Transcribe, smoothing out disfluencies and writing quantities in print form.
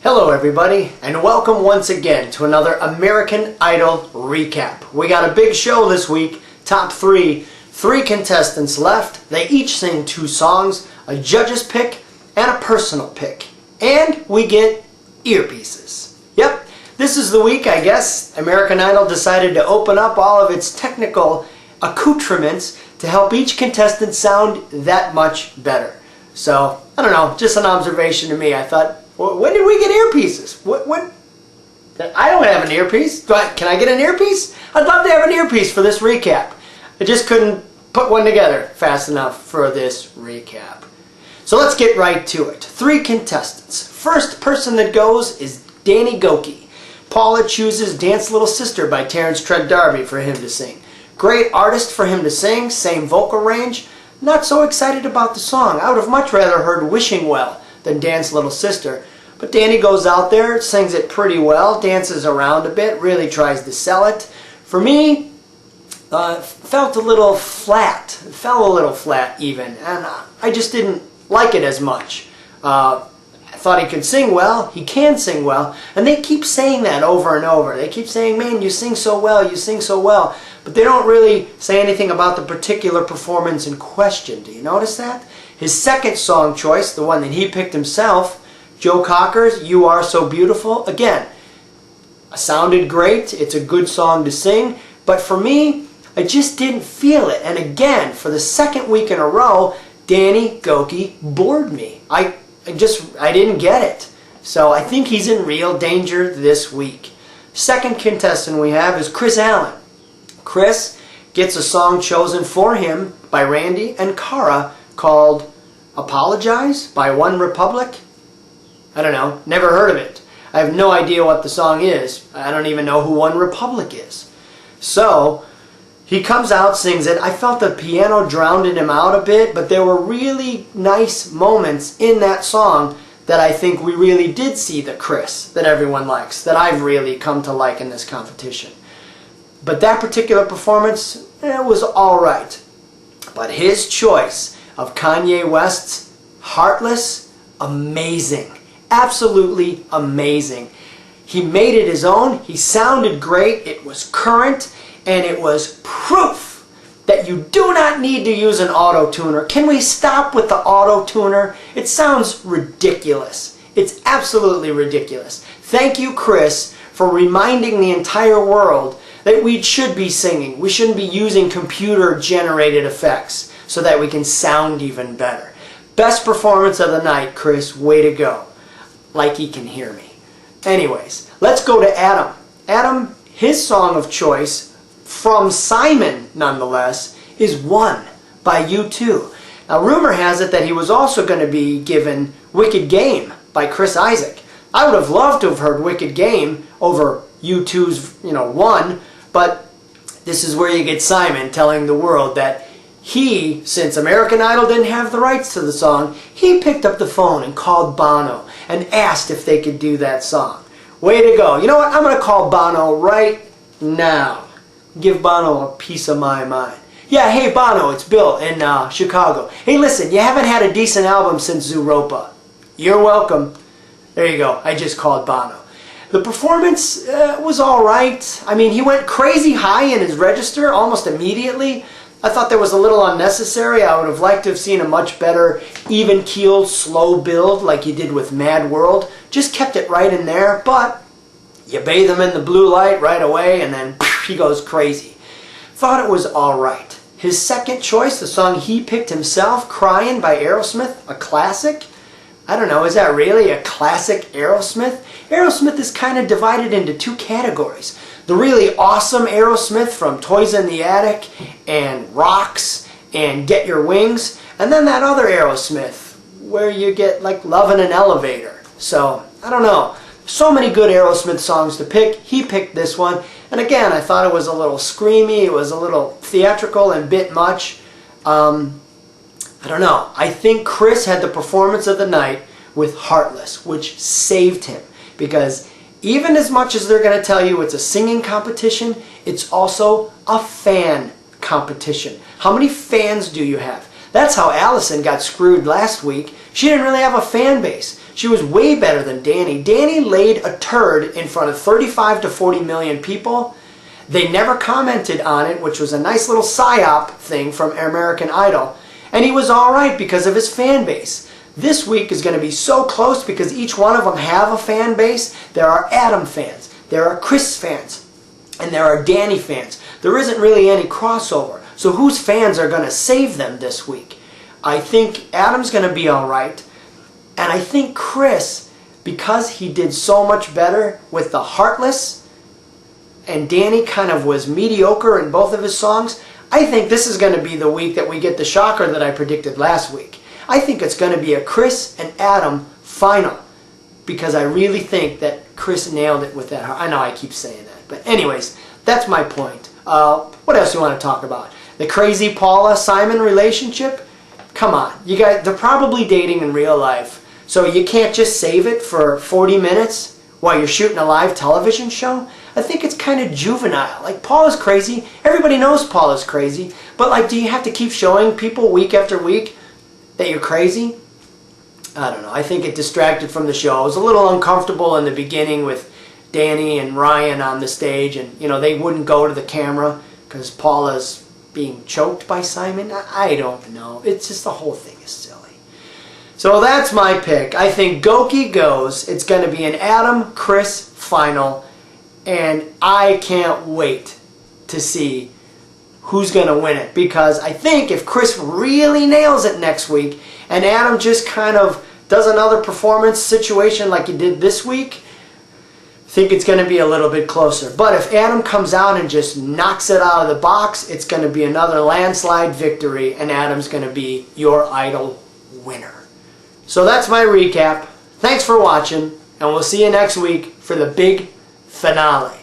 Hello everybody, and welcome once again to another American Idol recap. We got a big show this week, top three contestants left. They each sing 2 songs, a judge's pick and a personal pick. And we get earpieces. Yep, this is the week, I guess, American Idol decided to open up all of its technical accoutrements to help each contestant sound that much better. So, I don't know, just an observation to me. I thought, when did we get earpieces? What? I don't have an earpiece. Can I get an earpiece? I'd love to have an earpiece for this recap. I just couldn't put one together fast enough for this recap. So let's get right to it. 3 contestants. First person that goes is Danny Gokey. Paula chooses Dance Little Sister by Terrence Trent D'Arby for him to sing. Great artist for him to sing, same vocal range. Not so excited about the song. I would have much rather heard Wishing Well than Dance Little Sister. But Danny goes out there, sings it pretty well, dances around a bit, really tries to sell it. For me, felt a little flat. It fell a little flat even, and I just didn't like it as much. I thought he could sing well, he can sing well, and they keep saying that over and over. They keep saying, man, you sing so well, you sing so well, but they don't really say anything about the particular performance in question. Do you notice that? His second song choice, the one that he picked himself, Joe Cocker's You Are So Beautiful, again, sounded great. It's a good song to sing, but for me, I just didn't feel it. And again, for the second week in a row, Danny Gokey bored me. I didn't get it. So I think he's in real danger this week. Second contestant we have is Chris Allen. Chris gets a song chosen for him by Randy and Cara called Apologize by One Republic. I don't know, never heard of it. I have no idea what the song is. I don't even know who One Republic is. So, he comes out, sings it. I felt the piano drowned him out a bit, but there were really nice moments in that song that I think we really did see the Chris that everyone likes, that I've really come to like in this competition. But that particular performance, was alright. But his choice of Kanye West's Heartless, amazing. Absolutely amazing. He made it his own. He sounded great. It was current. And it was proof that you do not need to use an auto-tuner. Can we stop with the auto-tuner? It sounds ridiculous. It's absolutely ridiculous. Thank you, Chris, for reminding the entire world that we should be singing. We shouldn't be using computer-generated effects so that we can sound even better. Best performance of the night, Chris. Way to go. Like he can hear me. Anyways, let's go to Adam. Adam, his song of choice, from Simon nonetheless, is One by U2. Now rumor has it that he was also going to be given Wicked Game by Chris Isaak. I would have loved to have heard Wicked Game over U2's, One, but this is where you get Simon telling the world that he, since American Idol didn't have the rights to the song, he picked up the phone and called Bono and asked if they could do that song. Way to go. You know what? I'm going to call Bono right now. Give Bono a piece of my mind. Yeah, hey Bono, it's Bill in Chicago. Hey listen, you haven't had a decent album since Zooropa. You're welcome. There you go. I just called Bono. The performance was alright. I mean, he went crazy high in his register almost immediately. I thought that was a little unnecessary. I would have liked to have seen a much better even-keeled, slow build like he did with Mad World. Just kept it right in there, but you bathe him in the blue light right away and then he goes crazy. Thought it was alright. His second choice, the song he picked himself, Crying by Aerosmith, a classic. I don't know, is that really a classic Aerosmith? Aerosmith is kind of divided into 2 categories. The really awesome Aerosmith from Toys in the Attic and Rocks and Get Your Wings, and then that other Aerosmith where you get like Love in an Elevator. So, I don't know. So many good Aerosmith songs to pick. He picked this one, and again, I thought it was a little screamy, it was a little theatrical and bit much. I don't know. I think Chris had the performance of the night with Heartless, which saved him, because even as much as they're going to tell you it's a singing competition, it's also a fan competition. How many fans do you have? That's how Allison got screwed last week. She didn't really have a fan base. She was way better than Danny. Danny laid a turd in front of 35 to 40 million people. They never commented on it, which was a nice little psyop thing from American Idol. And he was alright because of his fan base. This week is going to be so close because each one of them have a fan base. There are Adam fans, there are Chris fans, and there are Danny fans. There isn't really any crossover. So whose fans are going to save them this week? I think Adam's going to be alright. And I think Chris, because he did so much better with the Heartless, and Danny kind of was mediocre in both of his songs, I think this is going to be the week that we get the shocker that I predicted last week. I think it's going to be a Chris and Adam final, because I really think that Chris nailed it with that. I know I keep saying that, but anyways, that's my point. What else do you want to talk about? The crazy Paula-Simon relationship? Come on, you guys, they're probably dating in real life, so you can't just save it for 40 minutes while you're shooting a live television show? I think it's kind of juvenile. Like, Paula's crazy. Everybody knows Paula's crazy, but like, do you have to keep showing people week after week that you're crazy? I don't know. I think it distracted from the show. It was a little uncomfortable in the beginning with Danny and Ryan on the stage, and you know, they wouldn't go to the camera because Paula's being choked by Simon. I don't know. It's just the whole thing is silly. So that's my pick. I think Goki goes. It's going to be an Adam-Chris final, and I can't wait to see who's going to win it, because I think if Chris really nails it next week and Adam just kind of does another performance situation like he did this week, I think it's going to be a little bit closer. But if Adam comes out and just knocks it out of the box, it's going to be another landslide victory, and Adam's going to be your Idol winner. So that's my recap. Thanks for watching, and we'll see you next week for the big finale.